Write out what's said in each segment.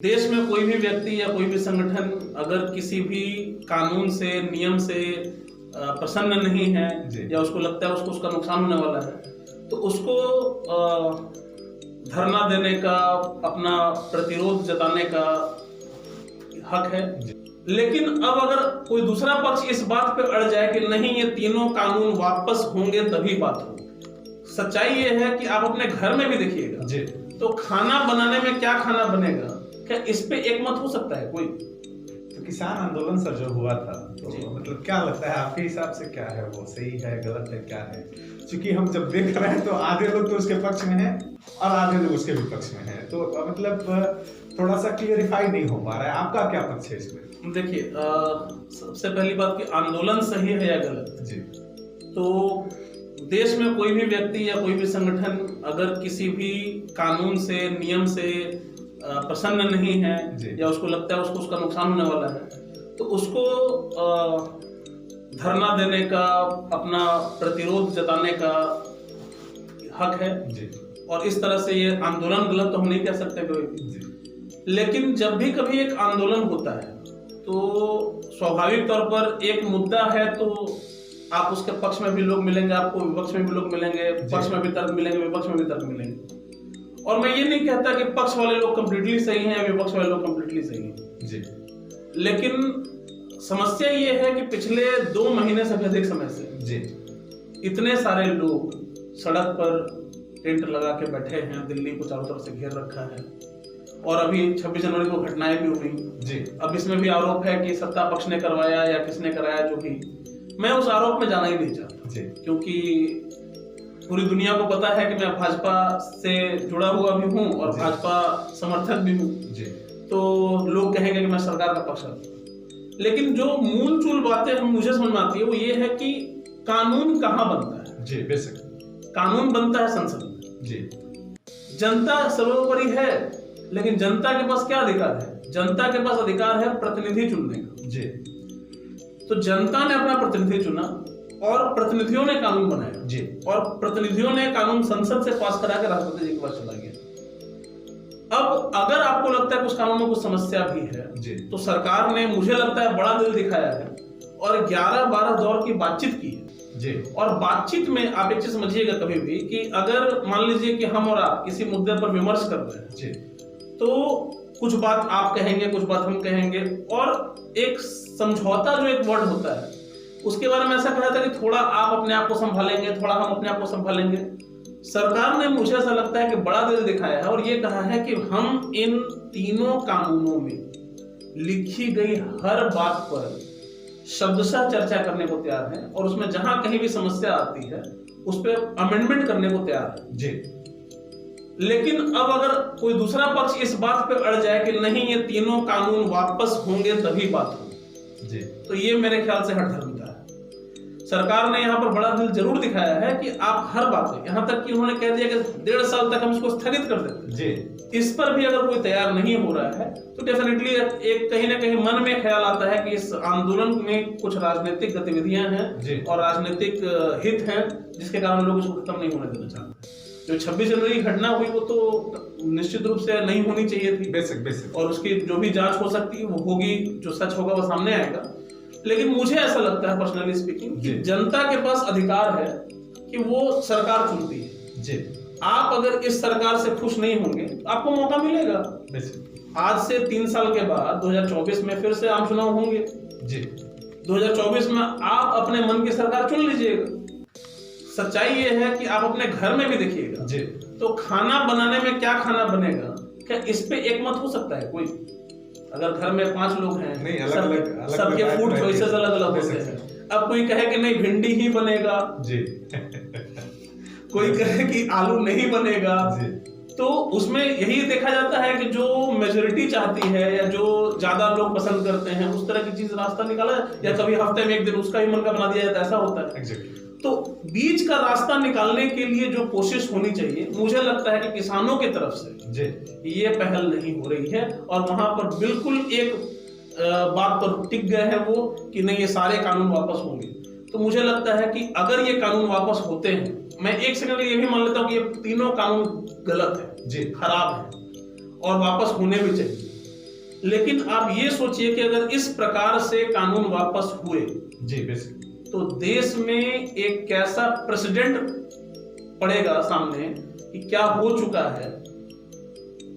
देश में कोई भी व्यक्ति या कोई भी संगठन अगर किसी भी कानून से नियम से प्रसन्न नहीं है या उसको लगता है उसको उसका नुकसान होने वाला है तो उसको धरना देने का, अपना प्रतिरोध जताने का हक है। लेकिन अब अगर कोई दूसरा पक्ष इस बात पे अड़ जाए कि नहीं ये तीनों कानून वापस होंगे तभी बात हो, सच्चाई ये है कि आप अपने घर में भी देखिएगा तो खाना बनाने में क्या खाना बनेगा, क्या इस पे एक मत हो सकता है कोई? तो किसान आंदोलन सर जो हुआ था तो मतलब क्या लगता है आपके हिसाब से, क्या है वो, सही है गलत है क्या है? क्योंकि हम जब देख रहे हैं तो आधे लोग तो उसके पक्ष में हैं और आधे लोग उसके विपक्ष में हैं, तो मतलब थोड़ा सा क्लियरिफाई नहीं हो पा रहा है। आपका क्या पक्ष है इसमें? देखिए, सबसे पहली बात कि आंदोलन सही है या गलत जी, तो देश में कोई भी व्यक्ति या कोई भी संगठन अगर किसी भी कानून से नियम से प्रसन्न नहीं है या उसको लगता है उसको उसका नुकसान होने वाला है तो उसको धरना देने का, अपना प्रतिरोध जताने का हक है जी। और इस तरह से ये आंदोलन गलत तो हम नहीं कह सकते कोई भी। लेकिन जब भी कभी एक आंदोलन होता है तो स्वाभाविक तौर पर एक मुद्दा है तो आप उसके पक्ष में भी लोग मिलेंगे, आपको विपक्ष में भी लोग मिलेंगे, पक्ष में भी तर्क मिलेंगे, विपक्ष में भी तर्क मिलेंगे। और मैं ये नहीं कहता कि पक्ष वाले लोग कंप्लीटली सही हैं या विपक्ष वाले लोग कंप्लीटली सही हैं जी, लेकिन समस्या ये है कि पिछले 2 महीने से अधिक समय से जी इतने सारे लोग सड़क पर टेंट लगा के बैठे हैं, दिल्ली को चारों तरफ से घेर रखा है और अभी 26 जनवरी को घटनाएं भी हुई जी। अब इसमें भी आरोप है कि सत्ता पक्ष ने करवाया या किसने कराया, जो भी, मैं उस आरोप में जाना ही नहीं चाहता जी, क्योंकि पूरी दुनिया को पता है कि मैं भाजपा से जुड़ा हुआ भी हूँ और भाजपा समर्थक भी हूँ, तो लोग कहेंगे कि मैं सरकार का पक्ष रखता हूँ। लेकिन जो मूल चूल बातें हम मुझे समझ में आती है वो ये है कि कानून कहाँ बनता है जी, बेसिक कानून बनता है संसद में जी। जनता सर्वोपरि है, लेकिन जनता के पास क्या अधिकार है? जनता के पास अधिकार है प्रतिनिधि चुनने का जी। तो जनता ने अपना प्रतिनिधि चुना और प्रतिनिधियों ने कानून बनाया जी, और प्रतिनिधियों ने कानून संसद से पास करा के राष्ट्रपति जी के पास चला गया। अब अगर आपको लगता है कि उस कानून में कुछ समस्या भी है जी, तो सरकार ने, मुझे लगता है, बड़ा दिल दिखाया है और 11-12 दौर की बातचीत की है जी। और बातचीत में आप एक चीज समझिएगा कभी भी कि अगर मान लीजिए कि हम और आप किसी मुद्दे पर विमर्श कर रहे हैं जी, तो कुछ बात आप कहेंगे, कुछ बात हम कहेंगे, और एक समझौता जो एक वर्ड होता है उसके बारे में ऐसा कहा था कि थोड़ा आप अपने आप को संभालेंगे, थोड़ा हम अपने आप को संभालेंगे। सरकार ने, मुझे ऐसा लगता है कि बड़ा दिल दिखाया है और ये कहा है कि हम इन तीनों कानूनों में लिखी गई हर बात पर शब्दशः चर्चा करने को तैयार है और उसमें जहां कहीं भी समस्या आती है उस पर अमेंडमेंट करने को तैयार है जी। लेकिन अब अगर कोई दूसरा पक्ष इस बात पे अड़ जाए कि नहीं ये तीनों कानून वापस होंगे तभी बात हो जी, तो ये मेरे ख्याल से हठधर्मिता है। सरकार ने यहाँ पर बड़ा दिल जरूर दिखाया है कि आप हर बात में, यहाँ तक कि उन्होंने कह दिया कि 1.5 साल तक हम इसको स्थगित कर देते जी। इस पर भी अगर कोई तैयार नहीं हो रहा है तो डेफिनेटली एक कहीं ना कहीं मन में ख्याल आता है कि इस आंदोलन में कुछ राजनीतिक गतिविधियां हैं और राजनीतिक हित हैं जिसके कारण लोग इसको खत्म नहीं होने देना चाहते। जो 26 जनवरी की घटना हुई वो तो निश्चित रूप से नहीं होनी चाहिए थी, बेसिक और उसकी जो भी जांच हो सकती है वो होगी, जो सच होगा वो सामने आएगा। लेकिन मुझे ऐसा लगता है पर्सनली स्पीकिंग कि जनता के पास अधिकार है कि वो सरकार चुनती है जी। आप अगर इस सरकार से खुश नहीं होंगे तो आपको मौका मिलेगा, आज से 3 साल के बाद 2024 में फिर से आम चुनाव होंगे जी। 2024 में आप अपने मन की सरकार चुन लीजिएगा। सच्चाई ये है कि आप अपने घर में भी देखिएगा जी, तो खाना बनाने में क्या खाना बनेगा, क्या इस पे एक मत हो सकता है कोई? अगर घर में 5 लोग हैं, सबके फूड चॉइसेस अलग अलग होते हैं। अब कोई कहे कि नहीं भिंडी ही बनेगा जी कोई कहे कि आलू नहीं बनेगा जी, तो उसमें यही देखा जाता है कि जो मेजोरिटी चाहती है या जो ज्यादा लोग पसंद करते हैं उस तरह की चीज रास्ता निकाला, या कभी हफ्ते में एक दिन उसका ही मन का बना दिया जाता है, ऐसा होता है exactly। तो बीच का रास्ता निकालने के लिए जो कोशिश होनी चाहिए, मुझे लगता है कि किसानों की तरफ से जी ये पहल नहीं हो रही है और वहां पर बिल्कुल एक बात पर टिक गए हैं वो कि नहीं ये सारे कानून वापस होंगे। तो मुझे लगता है कि अगर ये कानून वापस होते हैं, मैं एक सेकंड ये भी मान लेता हूँ कि ये तीनों कानून गलत है जी, खराब है और वापस होने भी चाहिए, लेकिन आप ये सोचिए कि अगर इस प्रकार से कानून वापस हुए जी बेसिक, तो देश में एक कैसा प्रेसिडेंट पड़ेगा सामने कि क्या हो चुका है।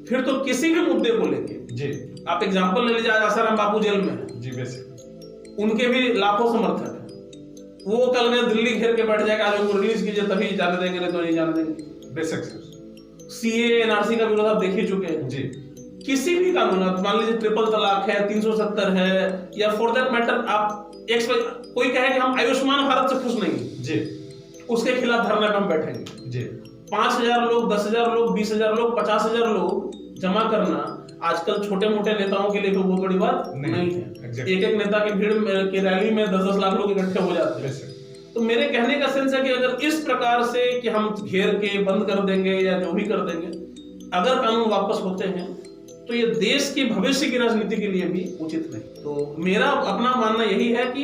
फिर तो किसी भी मुद्दे को लेके जी, आप एग्जांपल ले लीजिए, आज आसाराम बापू जेल में है, जी बेसिक, उनके भी लाखों समर्थक हैं। वो कल में दिल्ली घेर के बैठ जाएगा, आज उनको रिलीज कीजिए तभी जाने देंगे, नहीं तो नहीं जाने देंगे। बेसिक सीए एनआरसी का विरोध आप देख ही चुके हैं जी, किसी भी कानून, आप मान लीजिए ट्रिपल तलाक है, 370 है, या फॉर दैट मैटर आप कोई कहे कि हम आयुष्मान भारत से खुश नहीं जी, उसके खिलाफ धरने पर हम बैठेंगे। जी, 5,000 लोग, 10,000 लोग, 20,000 लोग, 50,000 लोग जमा करना आजकल छोटे मोटे नेताओं के लिए तो बहुत बड़ी बात नहीं है। एक एक नेता की भीड़ की रैली में 10-10 लाख लोग इकट्ठे हो जाते हैं। तो मेरे कहने का सेंस है कि अगर इस प्रकार से कि हम घेर के बंद कर देंगे या जो भी कर देंगे, अगर कानून वापस होते हैं तो ये देश की भविष्य की राजनीति के लिए भी उचित नहीं। तो मेरा अपना मानना यही है कि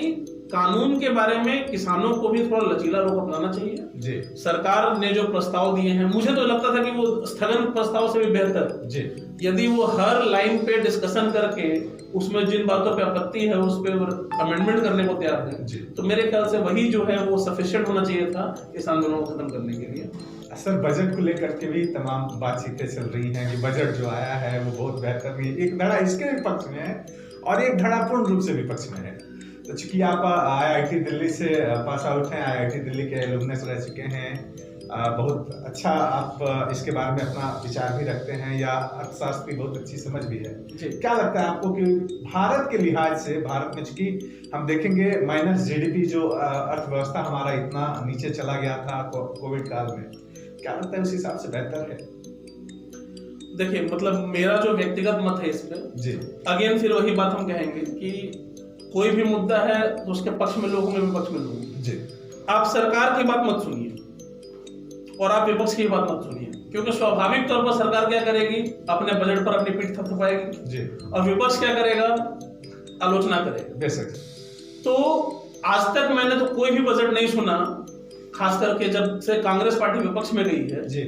कानून के बारे में किसानों को भी थोड़ा लचीला रुख अपनाना चाहिए जी। सरकार ने जो प्रस्ताव दिए हैं, मुझे तो लगता था कि वो स्थगन प्रस्ताव से भी बेहतर जी, यदि वो हर लाइन पे डिस्कशन करके उसमें जिन बातों पे आपत्ति है उस पे अमेंडमेंट करने को तैयार है जी। तो मेरे ख्याल से वही जो है वो सफिशिएंट होना चाहिए था इस आंदोलन को खत्म करने के लिए। सर, बजट को लेकर के भी तमाम बातचीतें चल रही हैं कि बजट जो आया है वो बहुत बेहतर नहीं है। एक धड़ा इसके भी पक्ष में है और एक धड़ा पूर्ण रूप से विपक्ष में है। तो चूंकि आप IIT दिल्ली से पास आउट हैं, IIT दिल्ली के एलुमनस रह चुके हैं, बहुत अच्छा आप इसके बारे में अपना विचार भी रखते हैं या अर्थशास्त्र की बहुत अच्छी समझ भी है। क्या लगता है आपको कि भारत के लिहाज से, भारत में चूंकि हम देखेंगे माइनस GDP जो अर्थव्यवस्था हमारा इतना नीचे चला गया था कोविड काल में, क्या लगता है उस हिसाब से बेहतर है? देखिए, मतलब मेरा जो व्यक्तिगत मत है इस पे जी, अगेन फिर वही बात हम कहेंगे कि कोई भी मुद्दा है तो उसके पक्ष में लोग होंगे, विपक्ष में लोग होंगे। जी, आप सरकार की बात मत सुनिए और आप विपक्ष की बात मत सुनिए, क्योंकि स्वाभाविक तौर पर सरकार क्या करेगी, अपने बजट पर अपनी पीठ थपथपाएगी जी, और विपक्ष क्या करेगा, आलोचना करेगा। बेशक। तो आज तक मैंने तो कोई भी बजट नहीं सुना, खास करके जब से कांग्रेस पार्टी विपक्ष में गई है, जी,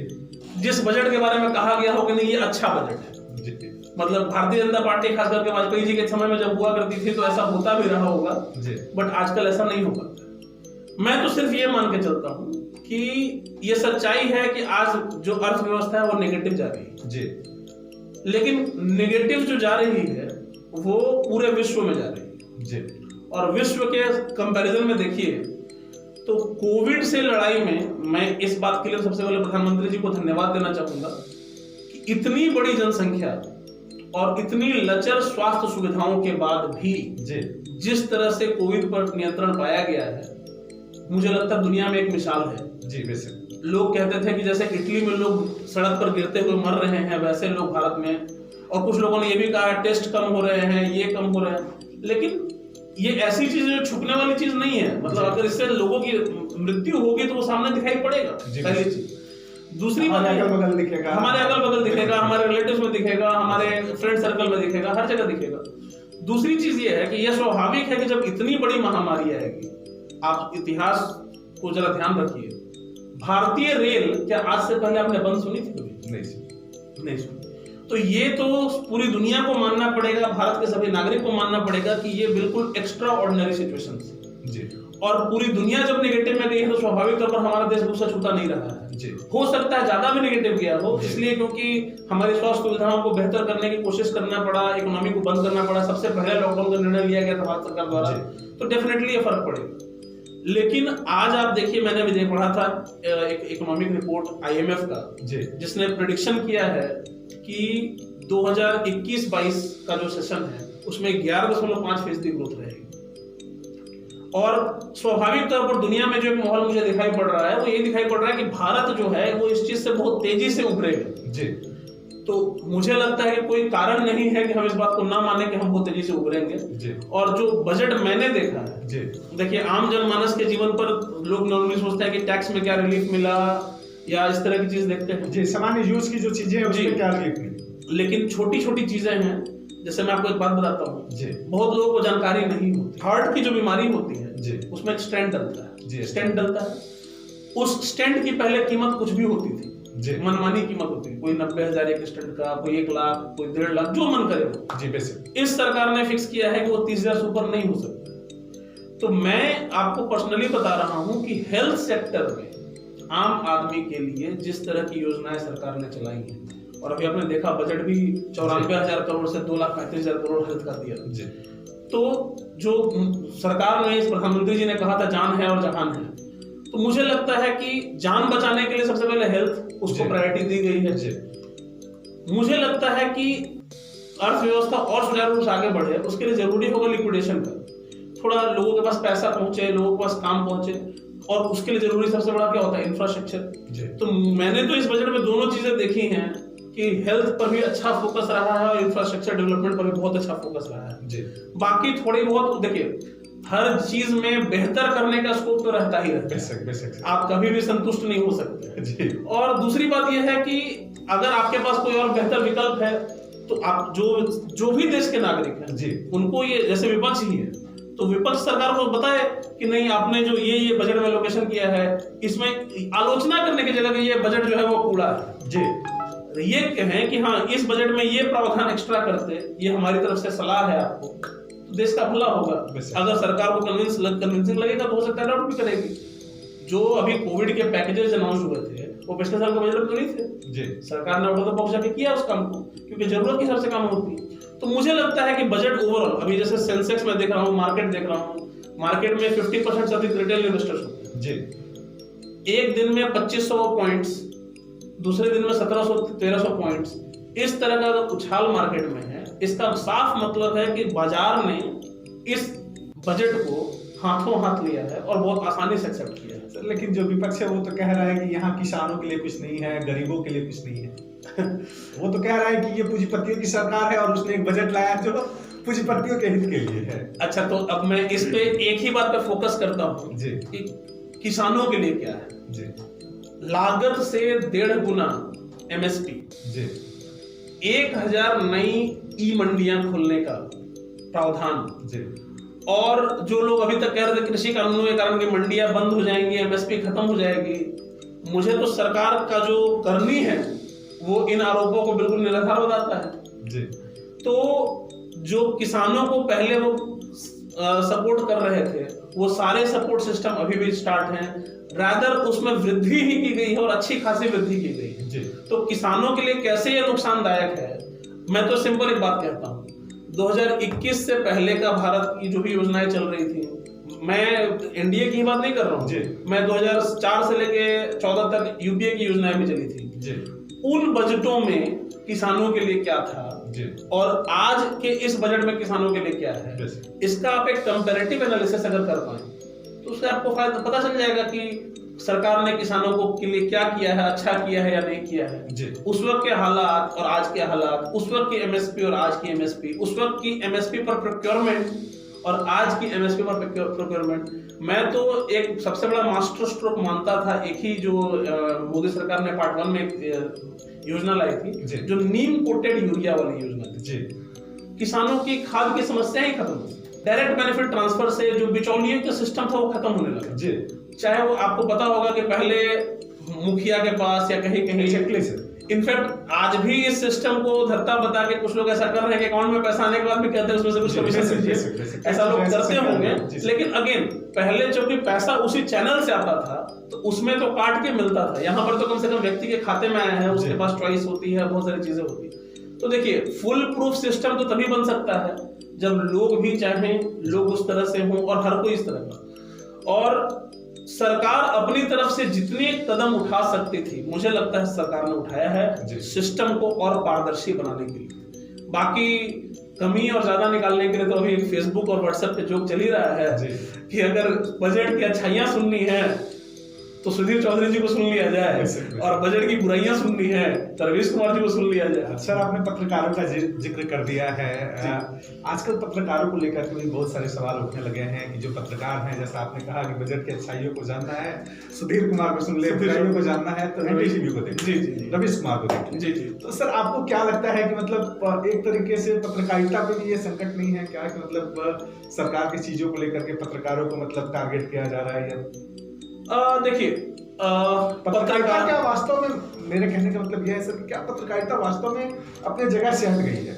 जिस बजट के बारे में कहा गया हो कि नहीं ये अच्छा बजट है। जी, मतलब भारतीय जनता पार्टी खास करके वाजपेयी जी के समय में जब हुआ करती थी तो ऐसा होता भी रहा होगा, बट आजकल ऐसा नहीं हो पाता। मैं तो सिर्फ ये मान के चलता हूँ कि ये सच्चाई है कि आज जो अर्थव्यवस्था है वो नेगेटिव जा रही है जी, लेकिन नेगेटिव जो जा रही है वो पूरे विश्व में जा रही है जी, और विश्व के कंपैरिजन में देखिए तो कोविड से लड़ाई में मैं इस बात के लिए सबसे पहले प्रधानमंत्री जी को धन्यवाद देना चाहूंगा कि इतनी बड़ी जनसंख्या और इतनी लचर स्वास्थ्य सुविधाओं के बाद भी जी, जिस तरह से कोविड पर नियंत्रण पाया गया है, मुझे लगता है दुनिया में एक मिसाल है। जी, बेशक। लोग कहते थे कि जैसे इटली में लोग सड़क पर गिरते हुए मर रहे हैं, वैसे लोग भारत में, और कुछ लोगों ने ये भी कहा टेस्ट कम हो रहे हैं, ये कम हो रहे हैं, लेकिन ये ऐसी चीज जो छुपने वाली चीज नहीं है। मतलब अगर इससे लोगों की मृत्यु होगी तो वो सामने दिखाई पड़ेगा, पहली चीज। दूसरी बात, हमारे अगल बगल दिखेगा, हमारे रिलेटिव्स में दिखेगा, हमारे फ्रेंड सर्कल में दिखेगा, हर जगह दिखेगा। दूसरी चीज ये है कि यह स्वाभाविक है कि जब इतनी बड़ी महामारी आएगी, आप इतिहास को जरा ध्यान रखिए, भारतीय रेल क्या आज से पहले आपने बंद सुनी थी कभी? नहीं सुनी। तो ये तो पूरी दुनिया को मानना पड़ेगा, भारत के सभी नागरिक को मानना पड़ेगा कि ये बिल्कुल एक्स्ट्रा ऑर्डिनरी सिचुएशन जी। और पूरी दुनिया जब नेगेटिव में गई है तो स्वाभाविक तौर पर हमारा देश दूसरा छूता नहीं रहा है जी। हो सकता है ज्यादा भी नेगेटिव गया हो, इसलिए क्योंकि हमारी स्वास्थ्य सुविधाओं को बेहतर करने की कोशिश करना पड़ा, इकोनॉमी को बंद करना पड़ा, सबसे पहले लॉकडाउन का निर्णय लिया गया था भारत सरकार द्वारा, तो डेफिनेटली ये फर्क पड़ेगा। लेकिन आज आप देखिए, मैंने भी पढ़ा था एक इकोनॉमिक रिपोर्ट IMF का जिसने प्रेडिक्शन किया है कि 2021-22 का जो सेशन है उसमें 11.5% ग्रोथ रहेगी। और स्वाभाविक तौर पर दुनिया में जो एक माहौल मुझे दिखाई पड़ रहा है वो ये दिखाई पड़ रहा है कि भारत जो है वो इस चीज से बहुत तेजी से उभरेगा जी। तो मुझे लगता है कि कोई कारण नहीं है कि हम इस बात को ना माने कि हम बहुत तेजी से उभरेंगे जी। और जो बजट मैंने देखा है जी, देखिए आम जनमानस के जीवन पर लोग नॉर्मली सोचते हैं कि टैक्स में क्या रिलीफ मिला या इस तरह की चीज देखते हैं जी, सामान्य यूज की जो चीजें हैं उसमें क्या रिलीफ मिली, लेकिन छोटी छोटी चीजें हैं। जैसे मैं आपको एक बात बताता हूँ जी, बहुत लोगों को जानकारी नहीं होती, हार्ट की जो बीमारी होती है जी, उसमें एक स्टेंट डलता है जी, स्टेंट डलता है। उस स्टेंट की पहले कीमत कुछ भी होती थी मनमानी कीमत होती है, कोई 90,000 एक स्टंट का, कोई 1 लाख, कोई 1.5 लाख, जो मन करे वो। जी बेसिक। इस सरकार ने फिक्स किया है कि वो 30,000 से ऊपर नहीं हो सकता। तो मैं आपको पर्सनली बता रहा हूं कि हेल्थ सेक्टर में आम आदमी के लिए जिस तरह की योजनाएं सरकार ने चलाई हैं, और अभी आपने देखा बजट भी 94,000 करोड़ से 2,35,000 करोड़ हेल्थ का दिया जी। तो जो सरकार ने, इस प्रधानमंत्री जी ने कहा था जान है और जहान है, तो मुझे लगता है कि जान बचाने के लिए सबसे पहले हेल्थ, उसको प्रायोरिटी दी गई है जी। मुझे लगता है कि अर्थव्यवस्था और सुचारू रूप से आगे बढ़े, उसके लिए जरूरी होगा लिक्विडेशन का, थोड़ा लोगों के पास पैसा पहुंचे, लोगों के पास काम पहुंचे, और उसके लिए जरूरी सबसे बड़ा क्या होता है, इंफ्रास्ट्रक्चर। तो मैंने तो इस बजट में दोनों चीजें देखी हैं कि हेल्थ पर भी अच्छा फोकस रहा है और इंफ्रास्ट्रक्चर डेवलपमेंट पर भी बहुत अच्छा फोकस रहा है जी। बाकी थोड़ी बहुत देखिए, हर चीज में बेहतर करने का स्कोप तो रहता ही रहता है, बेशक। आप कभी भी संतुष्ट नहीं हो सकते जी। और दूसरी बात यह है कि अगर आपके पास कोई और बेहतर विकल्प है, तो आप जो भी देश के नागरिक हैं जी, उनको ये, जैसे विपक्ष ही है, तो विपक्ष सरकार को बताए कि नहीं, आपने जो ये बजट में एलोकेशन किया है, इसमें आलोचना करने की जगह ये बजट जो है वो कूड़ा है जी। ये कहें कि हाँ, इस बजट में ये प्रावधान एक्स्ट्रा करते, ये हमारी तरफ से सलाह है आपको, तो देश का भला होगा। अगर सरकार को कन्विंसिंग लगेगा तो हो सकता है अडॉप्ट भी करेगी। जो अभी कोविड के पैकेजेस अनाउंस हुए थे, वो पिछले साल के बजट में नहीं थे जी। सरकार ने आउट ऑफ द बॉक्स जाके किया उस काम को, क्योंकि जरूरत के हिसाब से काम होती है। तो मुझे लगता है कि बजट ओवरऑल, अभी जैसे सेंसेक्स में देख रहा हूँ, मार्केट देख रहा हूँ, मार्केट में 50% से अधिक रिटेल इन्वेस्टर्स होते हैं जी। एक दिन में 2500 पॉइंट्स, दूसरे दिन में 1700-1300 पॉइंट्स, इस तरह का उछाल मार्केट में है। इसका साफ मतलब है कि बाजार ने इस बजट को हाथों हाथ लिया है और बहुत आसानी से एक्सेप्ट किया है। सर, लेकिन जो विपक्ष है वो तो कह रहा है कि यहाँ किसानों के लिए कुछ नहीं है, गरीबों के लिए कुछ नहीं है। वो तो कह रहा है कि ये पूंजीपतियों की सरकार है और उसने एक बजट लाया जो पूंजीपतियों के हित के लिए है। अच्छा, तो अब मैं इस पे एक ही बात पे फोकस करता हूँ जी, कि किसानों के लिए क्या है जी। लागत से 1.5 गुना एमएसपी जी, 1000 नई ई मंडियां खोलने का प्रावधान जी। और जो लोग अभी तक कह रहे थे कृषि कानूनों के कारण की मंडियां बंद हो जाएंगी, एमएसपी खत्म हो जाएगी, मुझे तो सरकार का जो करनी है वो इन आरोपों को बिल्कुल निराधार बताता है जी। तो जो किसानों को पहले वो सपोर्ट कर रहे थे, वो सारे सपोर्ट सिस्टम अभी भी स्टार्ट हैं, रादर उसमें वृद्धि ही की गई है और अच्छी खासी वृद्धि की गई है जी। तो किसानों के लिए कैसे ये नुकसानदायक है, मैं तो सिंपल एक बात कहता हूँ, 2021 से पहले का भारत की जो भी योजनाएं चल रही थी, मैं एनडीए की बात नहीं कर रहा हूँ जी, मैं 2004 से लेके 14 तक यूपीए की योजनाएं भी चली थी जी। उन बजटों में किसानों के लिए क्या था जी, और आज के इस बजट में किसानों के लिए क्या है, इसका आप एक कंपैरेटिव एनालिसिस अगर कर पाए तो उससे आपको फायदा पता चल जाएगा कि सरकार ने किसानों को के लिए क्या किया है, अच्छा किया है या नहीं किया है जी। उस वक्त के हालात और आज के हालात, उस वक्त की एमएसपी और आज की एमएसपी, उस वक्त की एमएसपी पर प्रोक्योरमेंट और आज की एमएसपी पर प्रोक्योरमेंट, मैं तो एक सबसे बड़ा मास्टर स्ट्रोक मानता था एक ही जो मोदी सरकार ने पार्ट 1 में योजना लाई थी, जो नीम कोटेड यूरिया वाली योजना थी जी। किसानों की खाद की समस्या ही खत्म हुई, डायरेक्ट बेनिफिट ट्रांसफर से जो बिचौलियों का सिस्टम था वो खत्म होने लगा जी। चाहे वो आपको पता होगा कि पहले मुखिया के पास या कहीं कहीं इनफैक्ट आज भी इस सिस्टम को धत्ता बता के कुछ लोग ऐसा कर रहे हैं कि अकाउंट में पैसा आने के बाद भी कहते हैं उसमें से कुछ कमीशन दीजिए, ऐसा लोग करते होंगे। लेकिन अगेन, पहले जो भी पैसा उसी चैनल से आता था तो उसमें तो काट के मिलता था, यहाँ पर तो कम से कम व्यक्ति के खाते में आया है, उसके पास चॉइस होती है, बहुत सारी चीजें होती है। तो देखिए, फुल प्रूफ सिस्टम तो तभी बन सकता है जब लोग भी चाहें, लोग उस तरह से हों और हर कोई इस तरह का, और सरकार अपनी तरफ से जितने कदम उठा सकती थी, मुझे लगता है सरकार ने उठाया है सिस्टम को और पारदर्शी बनाने के लिए। बाकी कमी और ज्यादा निकालने के लिए तो अभी फेसबुक और व्हाट्सएप पे जोक चल ही रहा है कि अगर बजट की अच्छाइयां सुननी है तो सुधीर चौधरी जी को सुन लिया जाए और बजट की बुराइयां सुननी है तो रवीश कुमार जी को सुन लिया जाए। सर, आपने पत्रकारों का जिक्र कर दिया है। आजकल पत्रकारों को लेकर के भी बहुत सारे सवाल उठने लगे हैं कि जो पत्रकार हैं, जैसा आपने कहा कि बजट की अच्छाइयों को जानना है सुधीर कुमार को सुन ले, बुराइयों को जानना है तो एनडीटीवी को देख, जी रवीश कुमार को देख जी। तो सर, आपको क्या लगता है कि मतलब एक तरीके से पत्रकारिता पे भी ये संकट नहीं है क्या, कि मतलब सरकार की चीजों को लेकर के पत्रकारों को मतलब टारगेट किया जा रहा है? या देखिए, पत्रकारिता क्या वास्तव में, मेरे कहने का मतलब यह है सर कि क्या पत्रकारिता वास्तव में अपने जगह से हट गई है,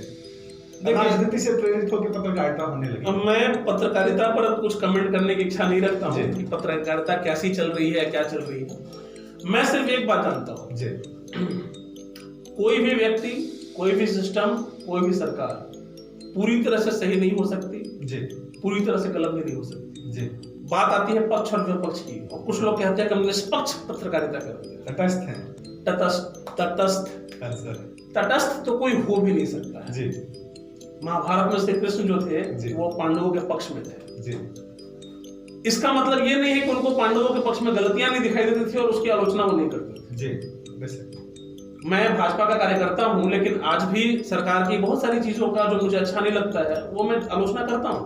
राजनीति से प्रेरित होकर पत्रकारिता होने लगी? मैं पत्रकारिता पर अब कुछ कमेंट करने की इच्छा नहीं रखता हूँ कि पत्रकारिता कैसी चल रही है, क्या चल रही है। मैं सिर्फ एक बात जानता हूँ, कोई भी व्यक्ति, कोई भी सिस्टम, कोई भी सरकार पूरी तरह से सही नहीं हो सकती, पूरी तरह से गलत भी नहीं हो सकती। बात आती है पक्ष और विपक्ष की, और कुछ लोग कहते हैं कि हम निष्पक्ष पत्रकारिता कर रहे हैं, तटस्थ हैं, तटस्थ तो कोई हो भी नहीं सकता है। महाभारत में श्री कृष्ण जो थे वो पांडवों के पक्ष में थे। इसका मतलब ये नहीं है कि उनको पांडवों के पक्ष में गलतियां नहीं दिखाई देती थी और उसकी आलोचना वो नहीं करते थे। मैं भाजपा का कार्यकर्ता हूं, लेकिन आज भी सरकार की बहुत सारी चीजों का जो मुझे अच्छा नहीं लगता है वो मैं आलोचना करता हूं,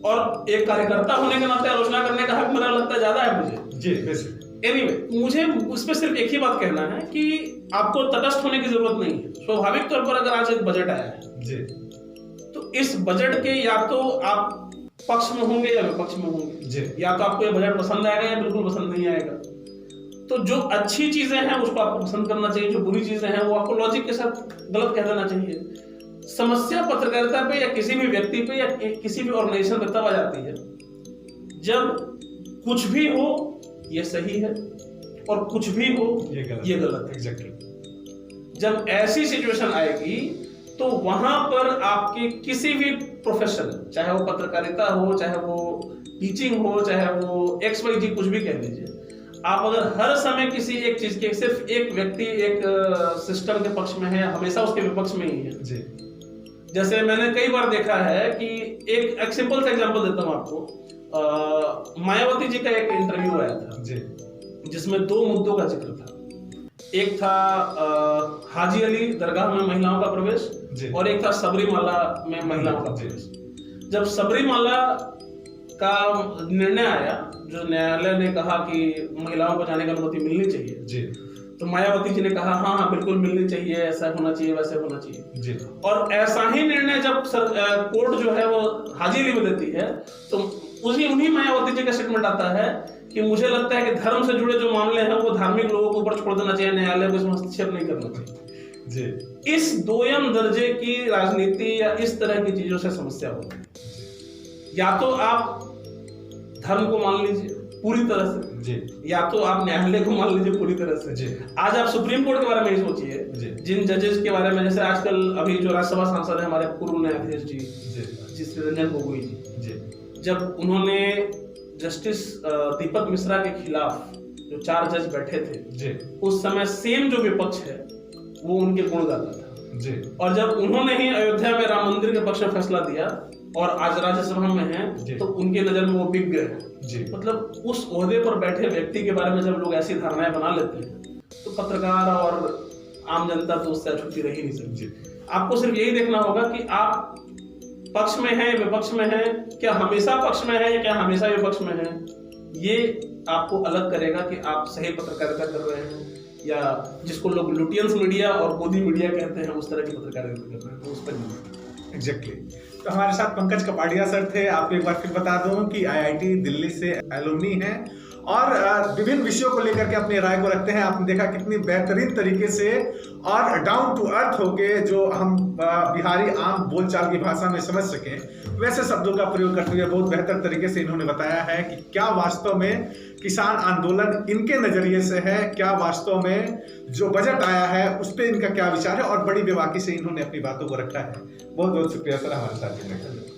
और एक कार्यकर्ता होने के नाते आलोचना करने का हक मेरा लगता है ज्यादा है मुझे। एनीवे, मुझे उस पर सिर्फ एक ही बात कहना है कि आपको तटस्थ होने की जरूरत नहीं है। स्वाभाविक तौर पर अगर आज एक बजट आया है तो इस बजट के या तो आप पक्ष में होंगे या विपक्ष में होंगे, या तो आपको ये बजट पसंद आएगा या बिल्कुल पसंद नहीं आएगा। तो जो अच्छी चीजें हैं उसको आपको पसंद करना चाहिए, जो बुरी चीजें हैं वो आपको लॉजिक के साथ गलत कह देना चाहिए। समस्या पत्रकारिता पे या किसी भी व्यक्ति पे या किसी भी ऑर्गेनाइजेशन पे तब आ जाती है जब कुछ भी हो ये सही है और कुछ भी हो ये गलत है। एग्जैक्टली। जब ऐसी सिचुएशन आएगी तो वहां पर आपके किसी भी प्रोफेशन, चाहे वो पत्रकारिता हो, चाहे वो टीचिंग हो, चाहे वो XYZ कुछ भी कह लीजिए, आप अगर हर समय किसी एक चीज के, सिर्फ एक व्यक्ति एक सिस्टम के पक्ष में है, हमेशा उसके विपक्ष में ही है। जैसे मैंने कई बार देखा है कि एक सिंपल सा एग्जांपल देता हूं आपको। मायावती जी का एक इंटरव्यू आया था जिसमें 2 मुद्दों का जिक्र था। एक था हाजी अली दरगाह में महिलाओं का प्रवेश, और एक था सबरीमाला में महिलाओं का प्रवेश। जब सबरीमाला का निर्णय आया, जो न्यायालय ने कहा कि महिलाओं को जाने की अनुमति मिलनी चाहिए, तो मायावती जी ने कहा हाँ बिल्कुल मिलनी चाहिए, ऐसा होना चाहिए, वैसे होना चाहिए। और ऐसा ही निर्णय जब कोर्ट जो है वो हाजी अली में देती है तो उन्हीं मायावती जी का स्टेटमेंट आता है कि मुझे लगता है कि धर्म से जुड़े जो मामले हैं वो धार्मिक लोगों को ऊपर छोड़ देना चाहिए, न्यायालय को इसमें हस्तक्षेप नहीं करना चाहिए। इस दोयम दर्जे की राजनीति या इस तरह की चीजों से समस्या होती है। या तो आप धर्म को मान लीजिए पूरी तरह से, या तो आप न्यायालय को मान लीजिए पूरी तरह से। आज आप सुप्रीम कोर्ट के बारे में ही सोचिए, जिन जजेस के बारे में, जैसे आजकल अभी जो राज्यसभा सांसद है हमारे पूर्व न्यायाधीश जी श्री रंजन गोगोई जी, जब उन्होंने जस्टिस दीपक मिश्रा के खिलाफ जो 4 जज बैठे थे, उस समय सेम जो विपक्ष है वो उनके गुण गाता था, और जब उन्होंने ही अयोध्या में राम मंदिर के पक्ष में फैसला दिया और आज राज्यसभा में है तो उनके नजर में वो बिक गए। मतलब उस ओहदे पर बैठे व्यक्ति के बारे में जब लोग ऐसी धारणाएं बना लेते हैं तो पत्रकार और आम जनता तो उससे अछूती रही नहीं सकती। आपको सिर्फ यही देखना होगा कि आप पक्ष में है, विपक्ष में है, क्या हमेशा पक्ष में है या क्या हमेशा विपक्ष में है। ये आपको अलग करेगा कि आप सही पत्रकारिता कर रहे हैं या जिसको लोग लुटियंस मीडिया और गोदी मीडिया कहते हैं उस तरह की पत्रकारिता कर रहे हैं, तो उस पर एग्जैक्टली। तो हमारे साथ पंकज कपाड़िया सर थे। आपको एक बार फिर बता दूं कि IIT दिल्ली से एलुमनी हैं और विभिन्न विषयों को लेकर के अपनी राय को रखते हैं। आपने देखा कितनी बेहतरीन तरीके से और डाउन टू अर्थ होके जो हम बिहारी आम बोलचाल की भाषा में समझ सकें वैसे शब्दों का प्रयोग करते हुए बहुत बेहतर तरीके से इन्होंने बताया है कि क्या वास्तव में किसान आंदोलन इनके नजरिए से है, क्या वास्तव में जो बजट आया है उस पर इनका क्या विचार है, और बड़ी बेबाकी से इन्होंने अपनी बातों को रखा है। बहुत बहुत शुक्रिया सर हमारे साथ जुड़ने के लिए।